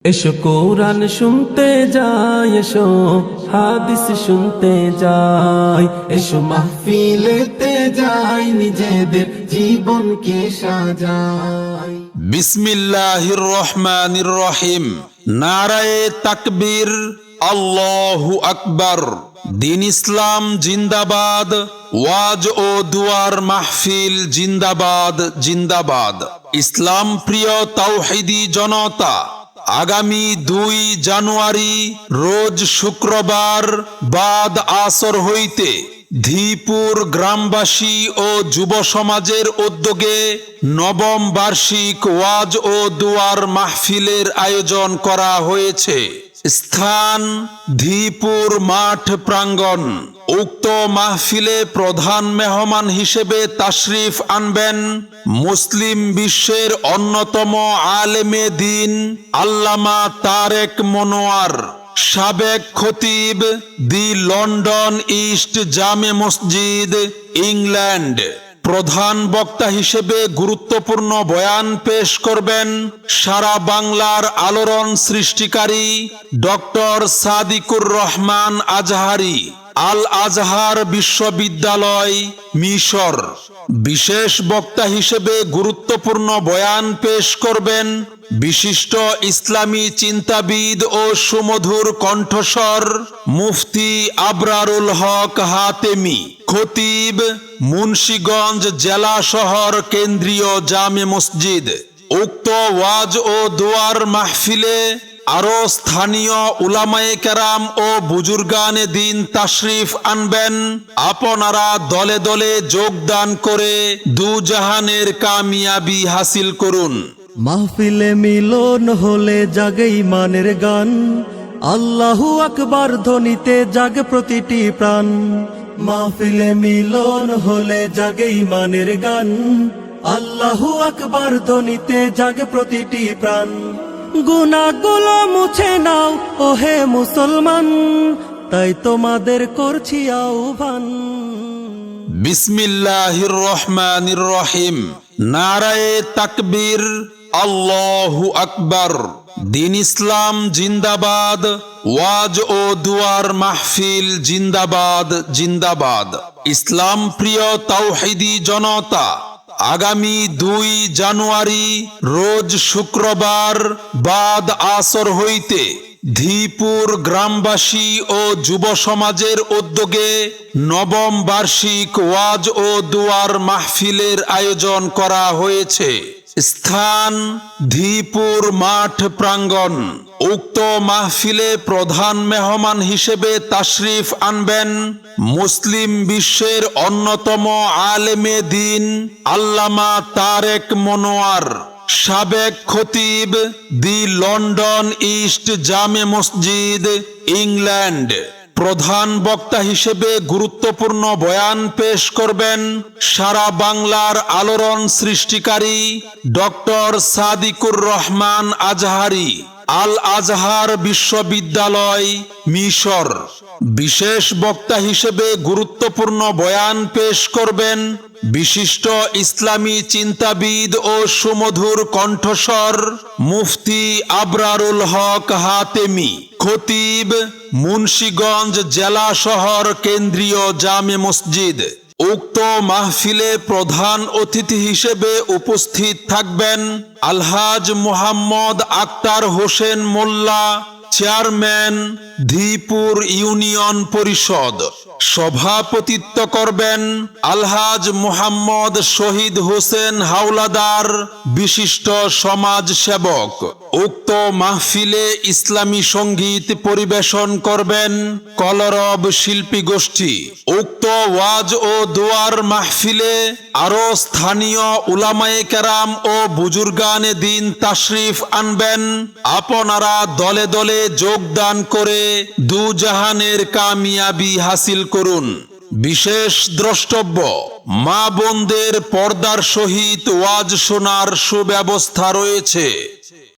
এসো কোরআন শুনতে যাই, এসো হাদিস শুনতে যাই, এসো মাহফিলেতে যাই, নিজেদের জীবনকে সাজাই। বিসমিল্লাহির রহমানির রহিম। নারায়ে তাকবীর, আল্লাহু আকবার। দিন ইসলাম জিন্দাবাদ, ওয়াজ ও দুয়ার মাহফিল জিন্দাবাদ জিন্দাবাদ। ইসলাম প্রিয় তাওহীদি জনতা, আগামী 2 জানুয়ারি রোজ শুক্রবার বাদ আসর হইতে ধীপুর গ্রামবাসী ও যুব সমাজের উদ্যোগে নবম বার্ষিক ওয়াজ ও দুয়ার মাহফিলের আয়োজন করা হয়েছে। স্থান ধীপুর মাঠ প্রাঙ্গণ। উক্ত মাহফিলে প্রধান মেহমান হিসেবে তাশরিফ আনবেন মুসলিম বিশ্বের অন্যতম আলেমে দ্বীন আল্লামা তারেক মনোয়ার, সাবেক খতিব, দি লন্ডন ইস্ট জামে মসজিদ, ইংল্যান্ড। প্রধান বক্তা হিসেবে গুরুত্বপূর্ণ বয়ান পেশ করবেন সারা বাংলার আলোড়ন সৃষ্টিকারী ডক্টর সাদিকুর রহমান আজহারি, আল আজহার বিশ্ববিদ্যালয়, মিশর। বিশেষ বক্তা হিসেবে গুরুত্বপূর্ণ বয়ান পেশ করবেন বিশিষ্ট ইসলামী চিন্তাবিদ ও সুমধুর কণ্ঠস্বর মুফতি আবরারুল হক হাতেমি, খতিব, মুন্সিগঞ্জ জেলা শহর কেন্দ্রীয় জামে মসজিদ। উক্ত ওয়াজ ও দুয়ার মাহফিলে আরো স্থানীয় উলামায়ে কেরাম ও বুজুর্গানে দ্বীন তাশরিফ আনবেন। আপনারা দলে দলে যোগদান করে দুজাহানের কামিয়াবি হাসিল করুন। মাহফিলে মিলন হলে জাগে ইমানের গান, আল্লাহু আকবার ধ্বনিতে জাগে প্রতিটি প্রাণ। মাহফিলে মিলন হলে জাগে ইমানের গান, আল্লাহু আকবার ধ্বনিতে জাগে প্রতিটি প্রাণ। গুনাহগুলো মুছে নাও ওহে মুসলমান, তাই তোমাদের করছি আহ্বান। বিসমিল্লাহির রহমানির রহিম। নারায়ে তাকবীর, আল্লাহু আকবার। দিন ইসলাম জিন্দাবাদ, ওয়াজ ও দুয়ার মাহফিল জিন্দাবাদ জিন্দাবাদ। ইসলাম প্রিয় তাওহীদি জনতা, আগামী 2 জানুয়ারি রোজ শুক্রবার বাদ আসর হইতে ধীপুর গ্রামবাসী ও যুব সমাজের উদ্যোগে নবম বার্ষিক ওয়াজ ও দুয়ার মাহফিলের আয়োজন করা হয়েছে। স্থান ধীপুর মাঠ প্রাঙ্গণ। উক্ত মাহফিলে প্রধান মেহমান হিসেবে তাশরিফ আনবেন মুসলিম বিশ্বের অন্যতম আলেমে দ্বীন আল্লামা তারেক মনোয়ার, সাবেক খতিব, দি লন্ডন ইস্ট জামে মসজিদ, ইংল্যান্ড। প্রধান বক্তা হিসেবে গুরুত্বপূর্ণ বয়ান পেশ করবেন সারা বাংলার আলোড়ন সৃষ্টিকারী ডক্টর সাদিকুর রহমান আজহারি, আল আজহার বিশ্ববিদ্যালয়, মিশর। বিশেষ বক্তা হিসেবে গুরুত্বপূর্ণ বয়ান পেশ করবেন বিশিষ্ট ইসলামী চিন্তাবিদ ও সুমধুর কণ্ঠস্বর মুফতি আবরারুল হক হাতেমি, খতিব, মুন্সিগঞ্জ জেলা শহর কেন্দ্রীয় জামে মসজিদ। উক্ত মাহফিলে প্রধান অতিথি হিসেবে উপস্থিত থাকবেন আলহাজ মুহাম্মদ আক্তার হোসেন মোল্লা, চেয়ারম্যান ধীপুর ইউনিয়ন পরিষদ। সভাপতিত্ব করবেন আলহাজ মুহাম্মদ শহীদ হোসেন হাওলাদার, বিশিষ্ট সমাজ সেবক। উক্ত মাহফিলে ইসলামী সঙ্গীত পরিবেশন করবেন কলরব শিল্পী গোষ্ঠী। উক্ত ওয়াজ ও দুয়ার মাহফিলে আরো স্থানীয় উলামায়ে কেরাম ও বুজুর্গানে দ্বীন তাশরিফ আনবেন। আপনারা দলে দলে যোগদান করে দুজাহানের কামিয়াবি হাসিল করুন। বিশেষ দ্রষ্টব্য, মা বোনদের পর্দার সহিত ওয়াজ শোনার সুব্যবস্থা রয়েছে।